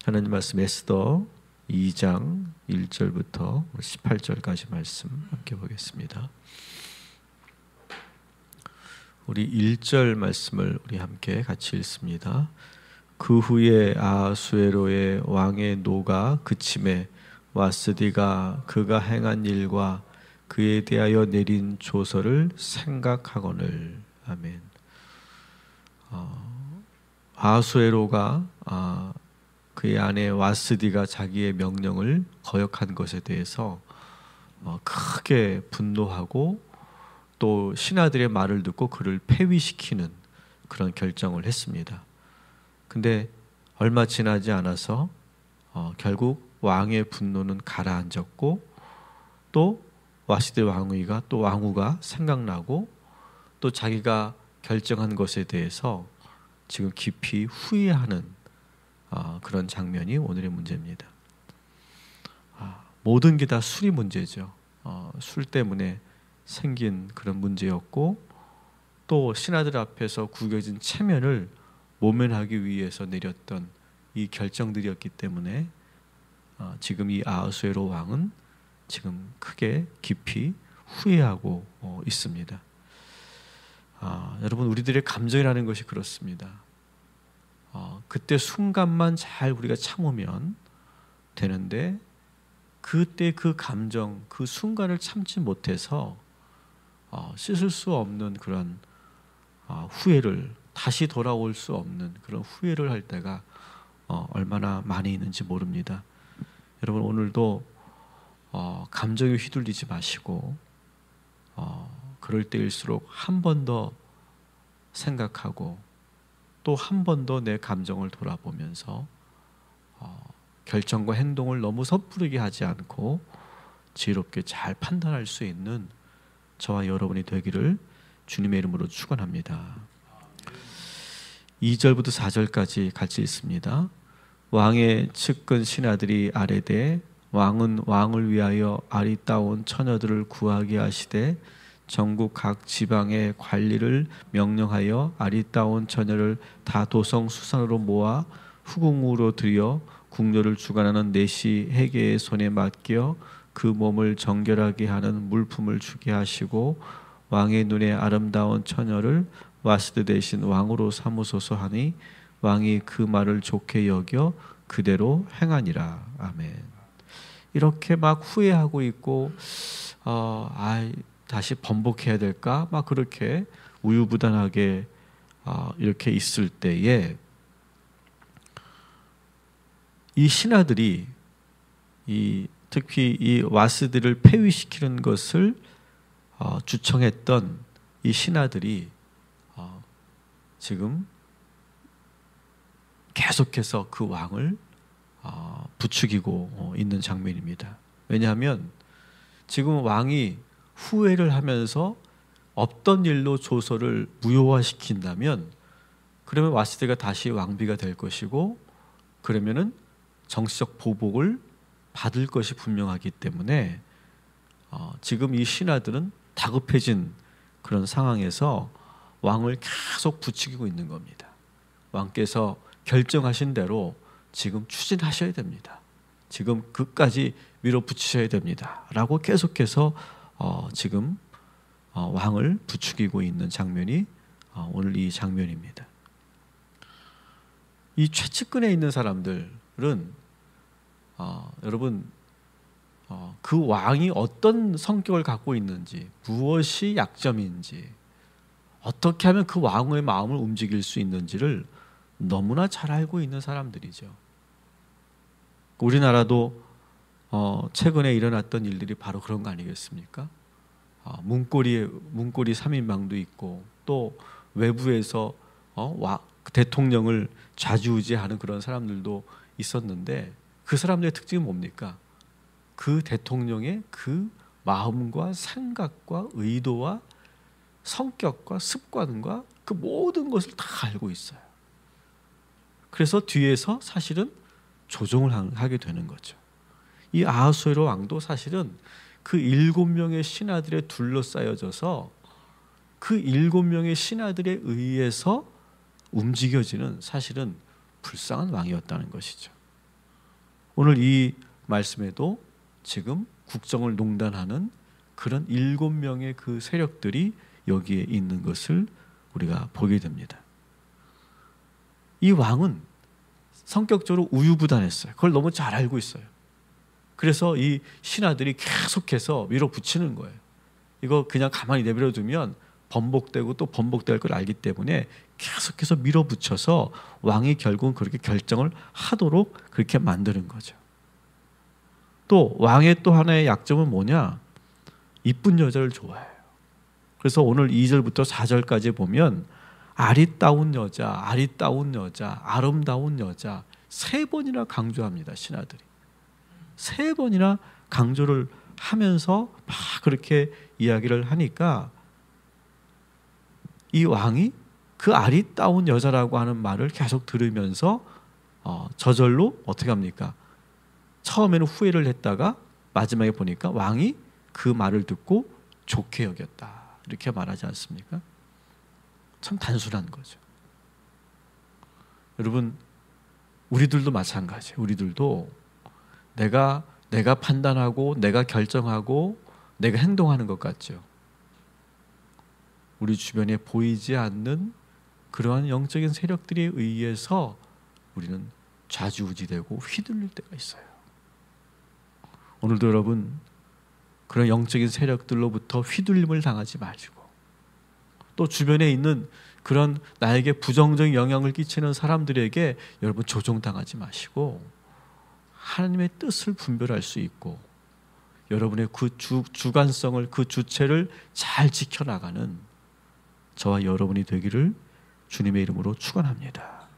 하나님 말씀 에스더 2장 1절부터 18절까지 말씀 함께 보겠습니다. 우리 1절 말씀을 우리 함께 같이 읽습니다. 그 후에 아하수에로의 왕의 노가 그침에 와스디가 그가 행한 일과 그에 대하여 내린 조서를 생각하거늘. 아멘. 아하수에로가 그의 아내 와스디가 자기의 명령을 거역한 것에 대해서 크게 분노하고 또 신하들의 말을 듣고 그를 폐위시키는 그런 결정을 했습니다. 근데 얼마 지나지 않아서 결국 왕의 분노는 가라앉았고 또 와스디 왕후가 또 왕후가 생각나고 또 자기가 결정한 것에 대해서 지금 깊이 후회하는 그런 장면이 오늘의 문제입니다. 모든 게 다 술이 문제죠. 술 때문에 생긴 그런 문제였고 또 신하들 앞에서 구겨진 체면을 모면하기 위해서 내렸던 이 결정들이었기 때문에 지금 이 아하수에로 왕은 지금 크게 깊이 후회하고 있습니다. 여러분, 우리들의 감정이라는 것이 그렇습니다. 그때 순간만 잘 우리가 참으면 되는데 그때 그 감정, 그 순간을 참지 못해서 씻을 수 없는 그런 후회를, 다시 돌아올 수 없는 그런 후회를 할 때가 얼마나 많이 있는지 모릅니다. 여러분, 오늘도 감정에 휘둘리지 마시고 그럴 때일수록 한 번 더 생각하고 또 한 번 더 내 감정을 돌아보면서 결정과 행동을 너무 섣부르게 하지 않고 지혜롭게 잘 판단할 수 있는 저와 여러분이 되기를 주님의 이름으로 축원합니다. 2절부터 4절까지 같이 읽습니다. 왕의 측근 신하들이 아뢰되 왕은 왕을 위하여 아리따운 처녀들을 구하게 하시되 전국 각 지방의 관리를 명령하여 아리따운 처녀를 다 도성 수산으로 모아 후궁으로 들여 궁녀를 주관하는 내시 해계의 손에 맡겨 그 몸을 정결하게 하는 물품을 주게 하시고 왕의 눈에 아름다운 처녀를 와스디 대신 왕으로 삼으소서 하니 왕이 그 말을 좋게 여겨 그대로 행하니라. 아멘. 이렇게 막 후회하고 있고 다시 번복해야 될까? 막 그렇게 우유부단하게 이렇게 있을 때에 이 신하들이 특히 이 와스디를 폐위시키는 것을 주청했던 이 신하들이 지금 계속해서 그 왕을 부추기고 있는 장면입니다. 왜냐하면 지금 왕이 후회를 하면서 없던 일로 조서를 무효화시킨다면 그러면 와스디가 다시 왕비가 될 것이고 그러면은 정치적 보복을 받을 것이 분명하기 때문에 지금 이 신하들은 다급해진 그런 상황에서 왕을 계속 부추기고 있는 겁니다. 왕께서 결정하신 대로 지금 추진하셔야 됩니다. 지금 그까지 밀어붙이셔야 됩니다. 라고 계속해서 지금 왕을 부추기고 있는 장면이 오늘 이 장면입니다. 이 최측근에 있는 사람들은 여러분 그 왕이 어떤 성격을 갖고 있는지, 무엇이 약점인지, 어떻게 하면 그 왕의 마음을 움직일 수 있는지를 너무나 잘 알고 있는 사람들이죠. 우리나라도 최근에 일어났던 일들이 바로 그런 거 아니겠습니까? 문고리 3인방도 있고 또 외부에서 대통령을 좌지우지하는 그런 사람들도 있었는데 그 사람들의 특징은 뭡니까? 그 대통령의 그 마음과 생각과 의도와 성격과 습관과 그 모든 것을 다 알고 있어요. 그래서 뒤에서 사실은 조종을 하게 되는 거죠. 이 아하수에로 왕도 사실은 그 7명의 신하들에 둘러싸여져서 그 7명의 신하들에 의해서 움직여지는 사실은 불쌍한 왕이었다는 것이죠. 오늘 이 말씀에도 지금 국정을 농단하는 그런 7명의 그 세력들이 여기에 있는 것을 우리가 보게 됩니다. 이 왕은 성격적으로 우유부단했어요. 그걸 너무 잘 알고 있어요. 그래서 이 신하들이 계속해서 밀어붙이는 거예요. 이거 그냥 가만히 내버려 두면 번복되고 또 번복될 걸 알기 때문에 계속해서 밀어붙여서 왕이 결국은 그렇게 결정을 하도록 그렇게 만드는 거죠. 또 왕의 또 하나의 약점은 뭐냐? 이쁜 여자를 좋아해요. 그래서 오늘 2절부터 4절까지 보면 아리따운 여자, 아리따운 여자, 아름다운 여자 3번이나 강조합니다. 신하들이 3번이나 강조를 하면서 막 그렇게 이야기를 하니까 이 왕이 그 아리따운 여자라고 하는 말을 계속 들으면서 저절로 어떻게 합니까? 처음에는 후회를 했다가 마지막에 보니까 왕이 그 말을 듣고 좋게 여겼다. 이렇게 말하지 않습니까? 참 단순한 거죠. 여러분, 우리들도 마찬가지예요. 우리들도 내가 판단하고 내가 결정하고 내가 행동하는 것 같죠. 우리 주변에 보이지 않는 그러한 영적인 세력들에 의해서 우리는 좌지우지되고 휘둘릴 때가 있어요. 오늘도 여러분 그런 영적인 세력들로부터 휘둘림을 당하지 마시고 또 주변에 있는 그런 나에게 부정적인 영향을 끼치는 사람들에게 여러분 조종당하지 마시고 하나님의 뜻을 분별할 수 있고 여러분의 그 주관성을 그 주체를 잘 지켜나가는 저와 여러분이 되기를 주님의 이름으로 축원합니다.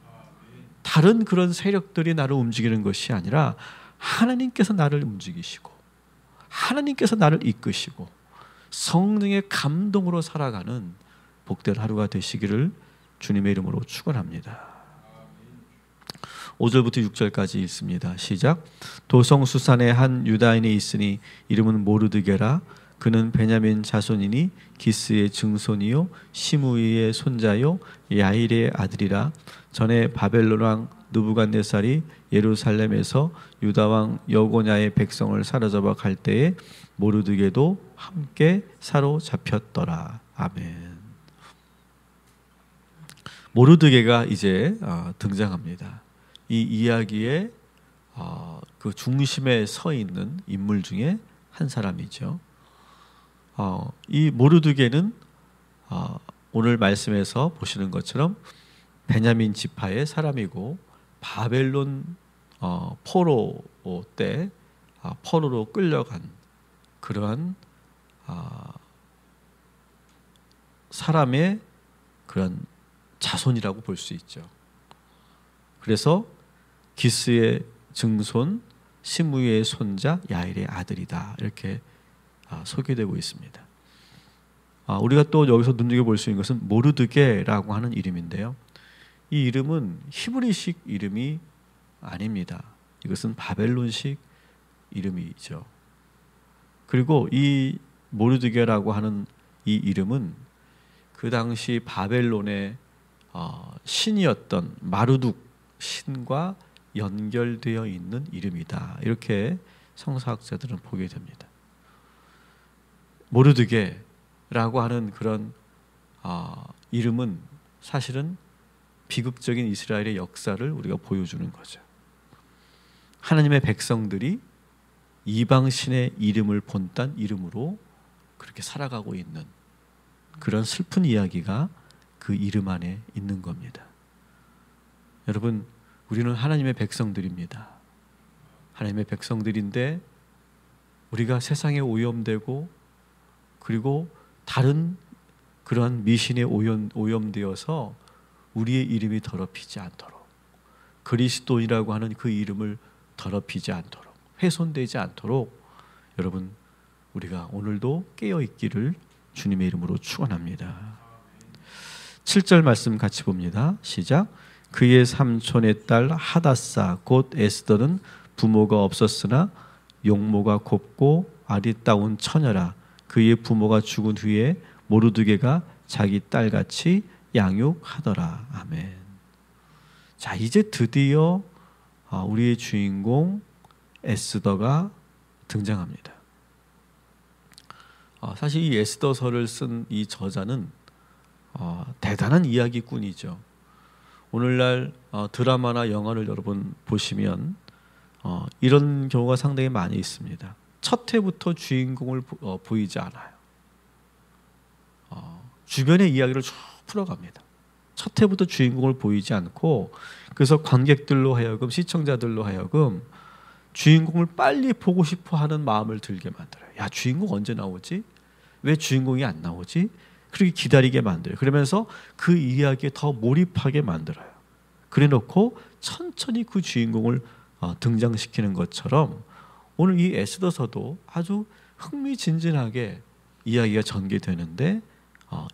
다른 그런 세력들이 나를 움직이는 것이 아니라 하나님께서 나를 움직이시고 하나님께서 나를 이끄시고 성령의 감동으로 살아가는 복된 하루가 되시기를 주님의 이름으로 축원합니다. 5절부터 6절까지 읽습니다. 시작. 도성수산에 한 유다인이 있으니 이름은 모르드게라. 그는 베냐민 자손이니 기스의 증손이요 시므이의 손자요 야일의 아들이라. 전에 바벨론 왕 느부갓네살이 예루살렘에서 유다 왕 여고냐의 백성을 사로잡아 갈 때에 모르드게도 함께 사로잡혔더라. 아멘. 모르드게가 이제 등장합니다. 이 이야기의 그 중심에 서 있는 인물 중에 한 사람이죠. 이 모르드게는 오늘 말씀에서 보시는 것처럼 베냐민 지파의 사람이고 바벨론 포로 때 포로로 끌려간 그러한 사람의 그런 자손이라고 볼 수 있죠. 그래서 기스의 증손 시므이의 손자 야일의 아들이다 이렇게 소개되고 있습니다. 우리가 또 여기서 눈여겨볼 수 있는 것은 모르드게라고 하는 이름인데요. 이 이름은 히브리식 이름이 아닙니다. 이것은 바벨론식 이름이죠. 그리고 이 모르드게라고 하는 이 이름은 그 당시 바벨론의 신이었던 마르둑 신과 연결되어 있는 이름이다. 이렇게 성서학자들은 보게 됩니다. 모르드게라고 하는 그런 이름은 사실은 비극적인 이스라엘의 역사를 우리가 보여주는 거죠. 하나님의 백성들이 이방신의 이름을 본딴 이름으로 그렇게 살아가고 있는 그런 슬픈 이야기가 그 이름 안에 있는 겁니다. 여러분, 우리는 하나님의 백성들입니다. 하나님의 백성들인데 우리가 세상에 오염되고 그리고 다른 그러한 미신에 오염되어서 우리의 이름이 더럽히지 않도록 그리스도인이라고 하는 그 이름을 더럽히지 않도록 훼손되지 않도록 여러분 우리가 오늘도 깨어있기를 주님의 이름으로 축원합니다. 7절 말씀 같이 봅니다. 시작. 그의 삼촌의 딸 하다사 곧 에스더는 부모가 없었으나 용모가 곱고 아리따운 처녀라. 그의 부모가 죽은 후에 모르드게가 자기 딸같이 양육하더라. 아멘. 자, 이제 드디어 우리의 주인공 에스더가 등장합니다. 사실 이 에스더서를 쓴 이 저자는 대단한 이야기꾼이죠. 오늘날 드라마나 영화를 여러분 보시면 이런 경우가 상당히 많이 있습니다. 첫 회부터 주인공을 보이지 않아요. 주변의 이야기를 쭉 풀어갑니다. 첫 회부터 주인공을 보이지 않고, 그래서 관객들로 하여금, 시청자들로 하여금 주인공을 빨리 보고 싶어 하는 마음을 들게 만들어요. 야, 주인공 언제 나오지? 왜 주인공이 안 나오지? 그렇게 기다리게 만들어요. 그러면서 그 이야기에 더 몰입하게 만들어요. 그래 놓고 천천히 그 주인공을 등장시키는 것처럼 오늘 이 에스더서도 아주 흥미진진하게 이야기가 전개되는데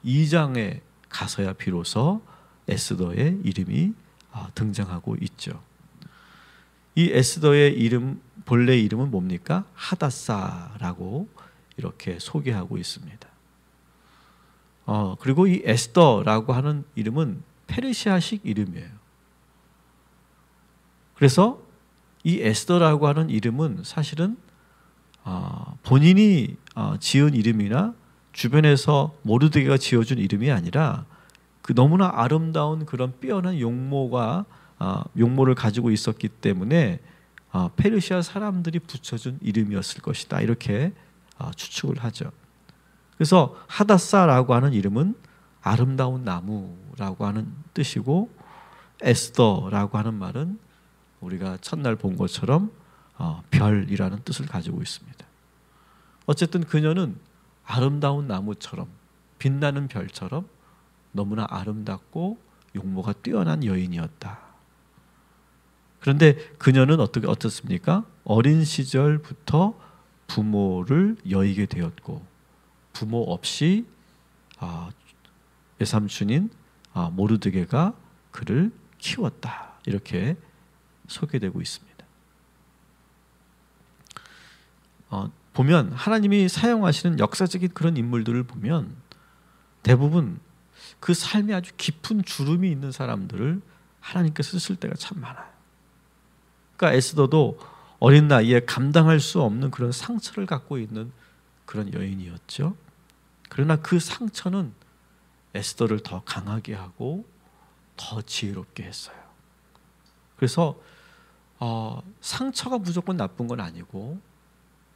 2장에 가서야 비로소 에스더의 이름이 등장하고 있죠. 이 에스더의 이름, 본래 이름은 뭡니까? 하다사라고 이렇게 소개하고 있습니다. 그리고 이 에스더라고 하는 이름은 페르시아식 이름이에요. 그래서 이 에스더라고 하는 이름은 사실은 본인이 지은 이름이나 주변에서 모르드게가 지어준 이름이 아니라 그 너무나 아름다운 그런 빼어난 용모를 가지고 있었기 때문에 페르시아 사람들이 붙여준 이름이었을 것이다, 이렇게 추측을 하죠. 그래서 하다사라고 하는 이름은 아름다운 나무라고 하는 뜻이고, 에스더라고 하는 말은 우리가 첫날 본 것처럼 별이라는 뜻을 가지고 있습니다. 어쨌든 그녀는 아름다운 나무처럼, 빛나는 별처럼 너무나 아름답고 용모가 뛰어난 여인이었다. 그런데 그녀는 어떻습니까? 어린 시절부터 부모를 여의게 되었고, 부모 없이 외삼촌인 모르드게가 그를 키웠다, 이렇게 소개되고 있습니다. 보면 하나님이 사용하시는 역사적인 그런 인물들을 보면 대부분 그 삶에 아주 깊은 주름이 있는 사람들을 하나님께서 쓰실 때가 참 많아요. 그러니까 에스더도 어린 나이에 감당할 수 없는 그런 상처를 갖고 있는 그런 여인이었죠. 그러나 그 상처는 에스더를 더 강하게 하고 더 지혜롭게 했어요. 그래서 상처가 무조건 나쁜 건 아니고,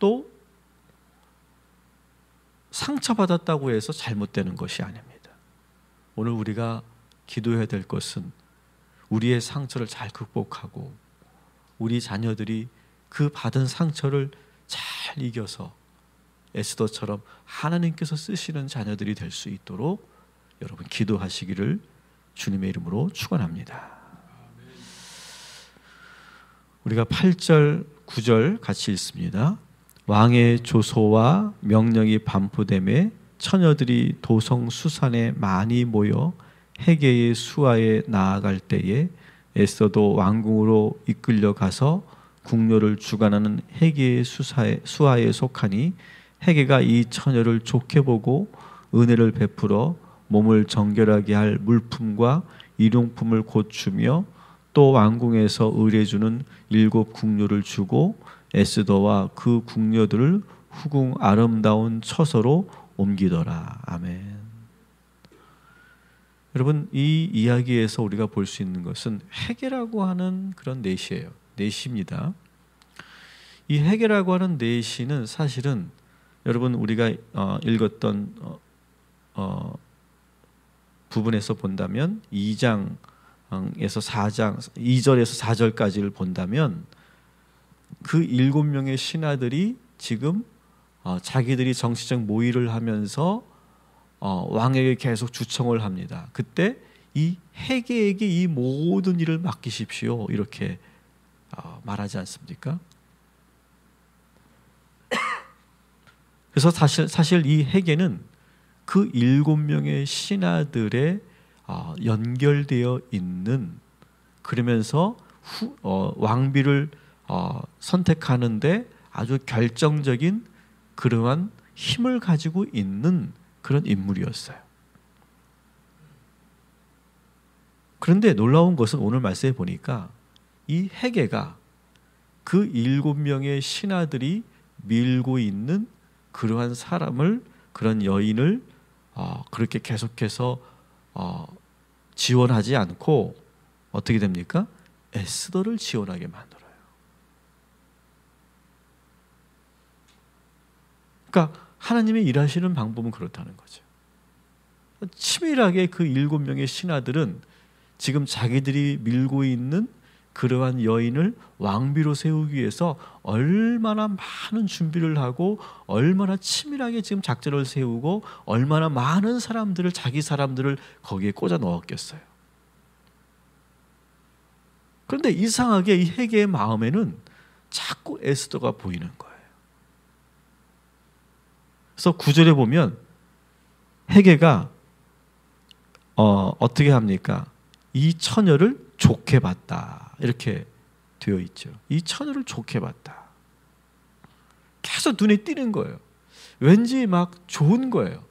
또 상처받았다고 해서 잘못되는 것이 아닙니다. 오늘 우리가 기도해야 될 것은 우리의 상처를 잘 극복하고 우리 자녀들이 그 받은 상처를 잘 이겨서 에스더처럼 하나님께서 쓰시는 자녀들이 될 수 있도록 여러분 기도하시기를 주님의 이름으로 축원합니다. 우리가 8절, 9절 같이 읽습니다. 왕의 조소와 명령이 반포됨에 처녀들이 도성 수산에 많이 모여 헤게의 수하에 나아갈 때에 에스더도 왕궁으로 이끌려 가서 궁녀를 주관하는 헤게의 수하에 속하니 헤게가 이 처녀를 좋게 보고 은혜를 베풀어 몸을 정결하게 할 물품과 일용품을 고추며 또 왕궁에서 의뢰주는 7 궁녀를 주고 에스더와 그 궁녀들을 후궁 아름다운 처소로 옮기더라. 아멘. 여러분, 이 이야기에서 우리가 볼 수 있는 것은 헤게라고 하는 그런 내시예요. 내시입니다. 이 헤게라고 하는 내시는 사실은 여러분 우리가 읽었던 부분에서 본다면 2장에서 4장 2절에서 4절까지를 본다면 그 7명의 신하들이 지금 자기들이 정치적 모의를 하면서 왕에게 계속 주청을 합니다. 그때 이 헤게에게 이 모든 일을 맡기십시오, 이렇게 말하지 않습니까? 그래서 사실 이 헤게는 그 7명의 신하들의 연결되어 있는, 그러면서 왕비를 선택하는데 아주 결정적인 그러한 힘을 가지고 있는 그런 인물이었어요. 그런데 놀라운 것은 오늘 말씀에 보니까 이 헤게가 그 7명의 신하들이 밀고 있는 그러한 사람을, 그런 여인을 그렇게 계속해서 지원하지 않고 어떻게 됩니까? 에스더를 지원하게 만들어요. 그러니까 하나님의 일하시는 방법은 그렇다는 거죠. 치밀하게 그 7명의 신하들은 지금 자기들이 밀고 있는 그러한 여인을 왕비로 세우기 위해서 얼마나 많은 준비를 하고 얼마나 치밀하게 지금 작전을 세우고 얼마나 많은 사람들을, 자기 사람들을 거기에 꽂아 넣었겠어요. 그런데 이상하게 이 헤게의 마음에는 자꾸 에스더가 보이는 거예요. 그래서 9절에 보면 헤게가 어떻게 합니까? 이 처녀를 좋게 봤다, 이렇게 되어 있죠. 이 처녀를 좋게 봤다. 계속 눈에 띄는 거예요. 왠지 막 좋은 거예요.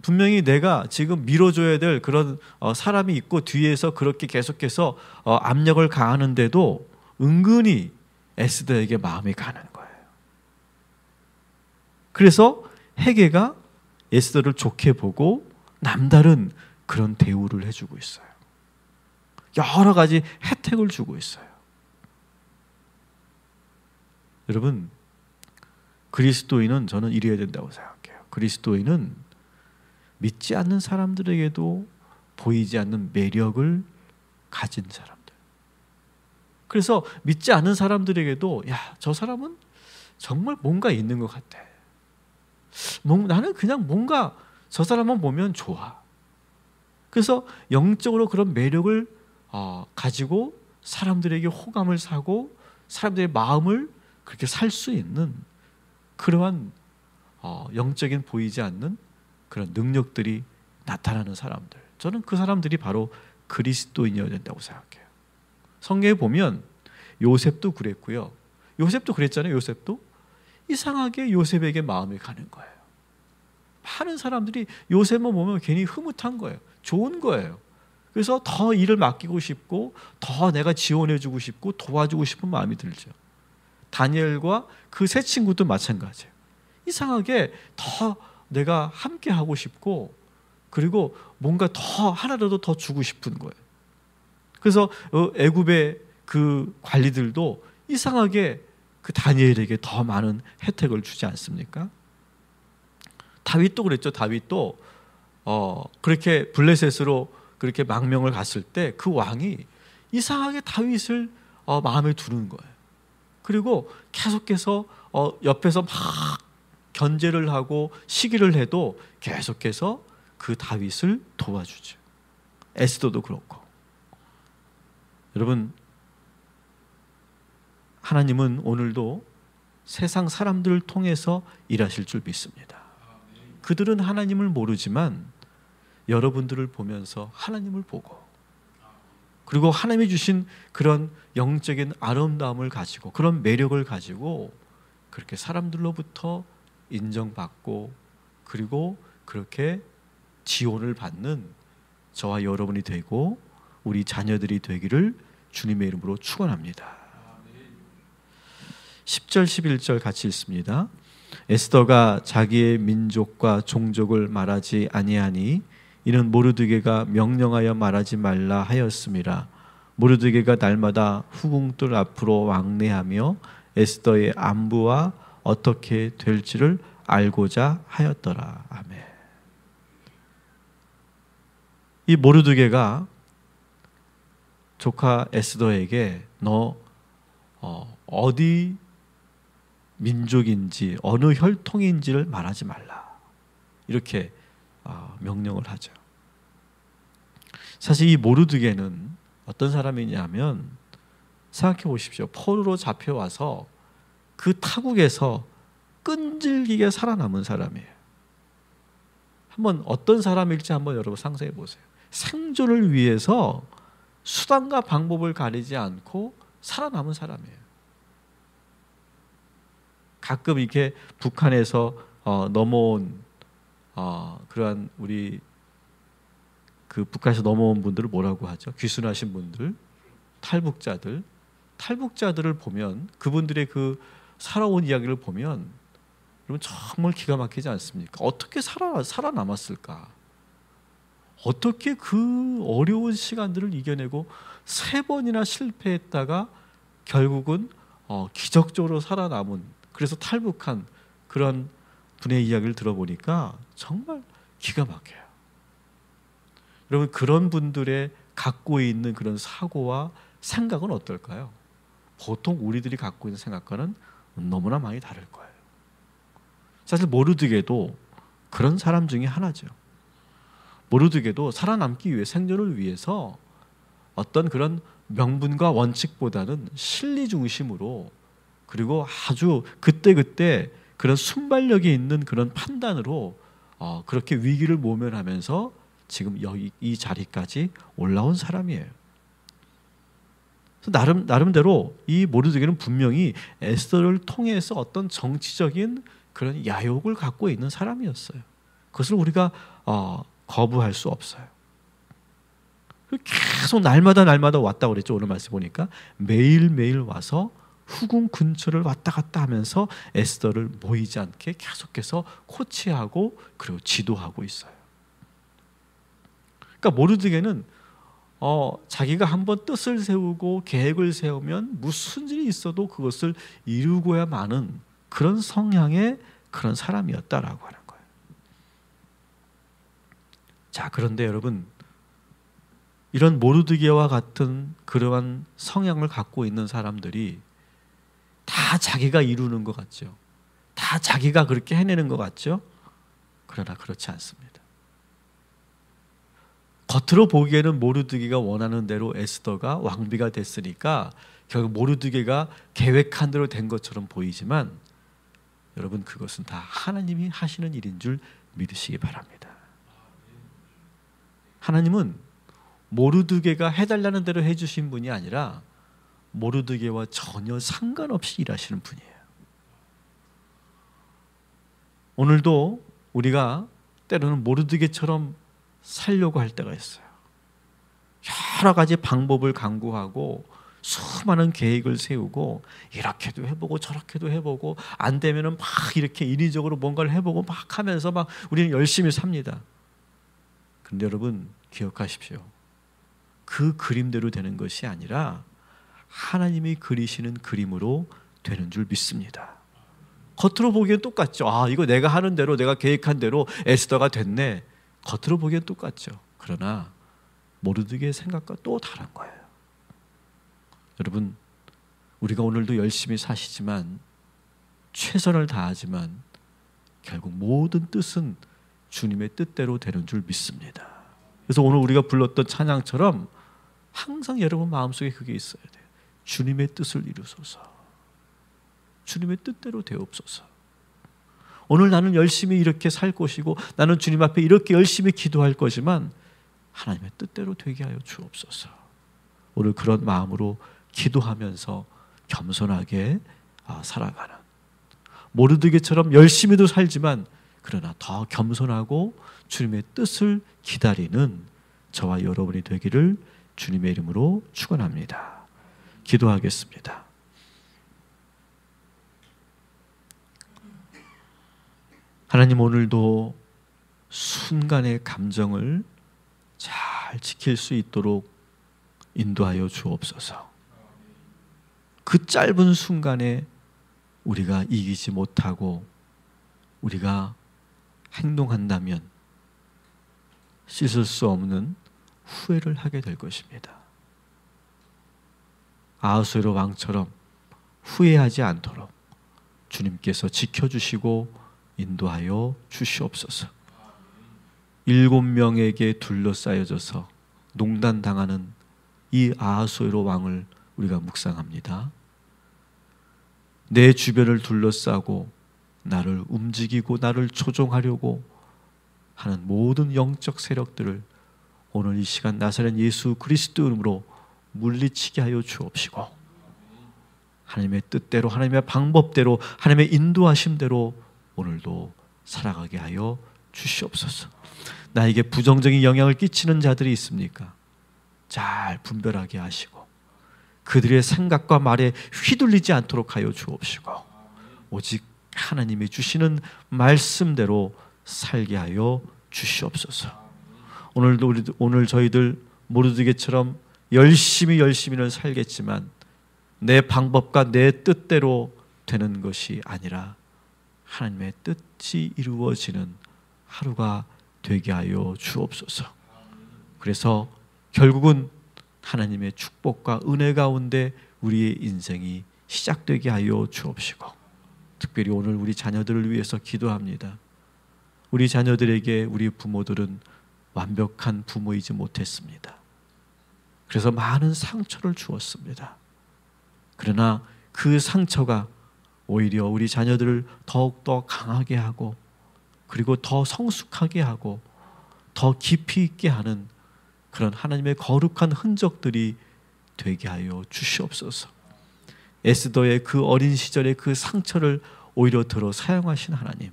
분명히 내가 지금 밀어줘야 될 그런 사람이 있고 뒤에서 그렇게 계속해서 압력을 가하는데도 은근히 에스더에게 마음이 가는 거예요. 그래서 헤게가 에스더를 좋게 보고 남다른 그런 대우를 해주고 있어요. 여러 가지 혜택을 주고 있어요. 여러분, 그리스도인은 저는 이래야 된다고 생각해요. 그리스도인은 믿지 않는 사람들에게도 보이지 않는 매력을 가진 사람들. 그래서 믿지 않는 사람들에게도 저 사람은 정말 뭔가 있는 것 같아. 나는 그냥 뭔가 저 사람만 보면 좋아. 그래서 영적으로 그런 매력을 가지고 사람들에게 호감을 사고 사람들의 마음을 그렇게 살 수 있는 그러한 영적인 보이지 않는 그런 능력들이 나타나는 사람들, 저는 그 사람들이 바로 그리스도인이어야 된다고 생각해요. 성경에 보면 요셉도 그랬고요. 요셉도 그랬잖아요. 요셉도 이상하게 요셉에게 마음이 가는 거예요. 많은 사람들이 요셉만 보면 괜히 흐뭇한 거예요. 좋은 거예요. 그래서 더 일을 맡기고 싶고 더 내가 지원해주고 싶고 도와주고 싶은 마음이 들죠. 다니엘과 그 세 친구도 마찬가지예요. 이상하게 더 내가 함께 하고 싶고 그리고 뭔가 더 하나라도 더 주고 싶은 거예요. 그래서 애굽의 그 관리들도 이상하게 그 다니엘에게 더 많은 혜택을 주지 않습니까? 다윗도 그랬죠. 다윗도 그렇게 블레셋으로 그렇게 망명을 갔을 때 그 왕이 이상하게 다윗을 마음에 두는 거예요. 그리고 계속해서 옆에서 막 견제를 하고 시기를 해도 계속해서 그 다윗을 도와주죠. 에스더도 그렇고. 여러분, 하나님은 오늘도 세상 사람들을 통해서 일하실 줄 믿습니다. 그들은 하나님을 모르지만 여러분들을 보면서 하나님을 보고 그리고 하나님이 주신 그런 영적인 아름다움을 가지고 그런 매력을 가지고 그렇게 사람들로부터 인정받고 그리고 그렇게 지원을 받는 저와 여러분이 되고 우리 자녀들이 되기를 주님의 이름으로 축원합니다. 10절 11절 같이 읽습니다. 에스더가 자기의 민족과 종족을 말하지 아니하니 이는 모르드게가 명령하여 말하지 말라 하였음이라. 모르드게가 날마다 후궁들 앞으로 왕래하며 에스더의 안부와 어떻게 될지를 알고자 하였더라. 아멘. 이 모르드게가 조카 에스더에게 너 어디 민족인지 어느 혈통인지를 말하지 말라, 이렇게 명령을 하죠. 사실 이 모르드게는 어떤 사람이냐면 생각해 보십시오. 포로로 잡혀와서 그 타국에서 끈질기게 살아남은 사람이에요. 한번 어떤 사람일지 한번 여러분 상상해 보세요. 생존을 위해서 수단과 방법을 가리지 않고 살아남은 사람이에요. 가끔 이렇게 북한에서 넘어온 그러한 우리 그 북한에서 넘어온 분들을 뭐라고 하죠? 귀순하신 분들, 탈북자들 탈북자들을 보면 그분들의 그 살아온 이야기를 보면 여러분 정말 기가 막히지 않습니까? 어떻게 살아남았을까? 어떻게 그 어려운 시간들을 이겨내고 3번이나 실패했다가 결국은 기적적으로 살아남은, 그래서 탈북한 그런 분의 이야기를 들어보니까 정말 기가 막혀요. 여러분 그런 분들의 갖고 있는 그런 사고와 생각은 어떨까요? 보통 우리들이 갖고 있는 생각과는 너무나 많이 다를 거예요. 사실 모르드게도 그런 사람 중에 하나죠. 모르드게도 살아남기 위해, 생존을 위해서 어떤 그런 명분과 원칙보다는 실리 중심으로, 그리고 아주 그때그때 그런 순발력이 있는 그런 판단으로 그렇게 위기를 모면하면서 지금 여기 이 자리까지 올라온 사람이에요. 나름대로 이 모르드게는 분명히 에스더를 통해서 어떤 정치적인 그런 야욕을 갖고 있는 사람이었어요. 그것을 우리가 거부할 수 없어요. 계속 날마다 왔다 그랬죠. 오늘 말씀 보니까 매일매일 와서 후궁 근처를 왔다 갔다 하면서 에스더를 모이지 않게 계속해서 코치하고 그리고 지도하고 있어요. 그러니까 모르드게는 자기가 한번 뜻을 세우고 계획을 세우면 무슨 일이 있어도 그것을 이루고야 마는 그런 성향의 그런 사람이었다라고 하는 거예요. 자, 그런데 여러분, 이런 모르드게와 같은 그러한 성향을 갖고 있는 사람들이 다 자기가 이루는 것 같죠. 다 자기가 그렇게 해내는 것 같죠. 그러나 그렇지 않습니다. 겉으로 보기에는 모르드게가 원하는 대로 에스더가 왕비가 됐으니까 결국 모르드게가 계획한 대로 된 것처럼 보이지만 여러분 그것은 다 하나님이 하시는 일인 줄 믿으시기 바랍니다. 하나님은 모르드게가 해달라는 대로 해주신 분이 아니라 모르드게와 전혀 상관없이 일하시는 분이에요. 오늘도 우리가 때로는 모르드게처럼 살려고 할 때가 있어요. 여러 가지 방법을 강구하고 수많은 계획을 세우고 이렇게도 해보고 저렇게도 해보고 안 되면은 막 이렇게 인위적으로 뭔가를 해보고 막 하면서 막 우리는 열심히 삽니다. 근데 여러분 기억하십시오. 그 그림대로 되는 것이 아니라 하나님이 그리시는 그림으로 되는 줄 믿습니다. 겉으로 보기엔 똑같죠. 이거 내가 하는 대로, 내가 계획한 대로 에스더가 됐네. 겉으로 보기엔 똑같죠. 그러나 모르드게의 생각과 또 다른 거예요. 여러분, 우리가 오늘도 열심히 사시지만, 최선을 다하지만 결국 모든 뜻은 주님의 뜻대로 되는 줄 믿습니다. 그래서 오늘 우리가 불렀던 찬양처럼 항상 여러분 마음속에 그게 있어야 돼요. 주님의 뜻을 이루소서. 주님의 뜻대로 되옵소서. 오늘 나는 열심히 이렇게 살 것이고 나는 주님 앞에 이렇게 열심히 기도할 거지만 하나님의 뜻대로 되게 하여 주옵소서. 오늘 그런 마음으로 기도하면서 겸손하게 살아가는, 모르드게처럼 열심히도 살지만 그러나 더 겸손하고 주님의 뜻을 기다리는 저와 여러분이 되기를 주님의 이름으로 축원합니다. 기도하겠습니다. 하나님, 오늘도 순간의 감정을 잘 지킬 수 있도록 인도하여 주옵소서. 그 짧은 순간에 우리가 이기지 못하고 우리가 행동한다면 씻을 수 없는 후회를 하게 될 것입니다. 아하수에로 왕처럼 후회하지 않도록 주님께서 지켜주시고 인도하여 주시옵소서. 7명에게 둘러싸여져서 농단당하는 이 아하수에로 왕을 우리가 묵상합니다. 내 주변을 둘러싸고 나를 움직이고 나를 조종하려고 하는 모든 영적 세력들을 오늘 이 시간 나사렛 예수 그리스도 이름으로 물리치게 하여 주옵시고, 하나님의 뜻대로, 하나님의 방법대로, 하나님의 인도하심대로 오늘도 살아가게 하여 주시옵소서. 나에게 부정적인 영향을 끼치는 자들이 있습니까? 잘 분별하게 하시고 그들의 생각과 말에 휘둘리지 않도록 하여 주옵시고 오직 하나님이 주시는 말씀대로 살게 하여 주시옵소서. 오늘 저희들 모르드게처럼 열심히는 살겠지만 내 방법과 내 뜻대로 되는 것이 아니라 하나님의 뜻이 이루어지는 하루가 되게 하여 주옵소서. 그래서 결국은 하나님의 축복과 은혜 가운데 우리의 인생이 시작되게 하여 주옵시고, 특별히 오늘 우리 자녀들을 위해서 기도합니다. 우리 자녀들에게 우리 부모들은 완벽한 부모이지 못했습니다. 그래서 많은 상처를 주었습니다. 그러나 그 상처가 오히려 우리 자녀들을 더욱더 강하게 하고, 그리고 더 성숙하게 하고 더 깊이 있게 하는 그런 하나님의 거룩한 흔적들이 되게 하여 주시옵소서. 에스더의 그 어린 시절의 그 상처를 오히려 들어 사용하신 하나님,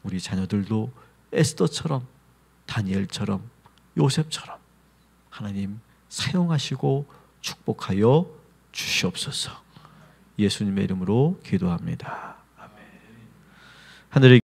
우리 자녀들도 에스더처럼, 다니엘처럼, 요셉처럼 하나님 사용하시고 축복하여 주시옵소서. 예수님의 이름으로 기도합니다. 아멘. 하늘의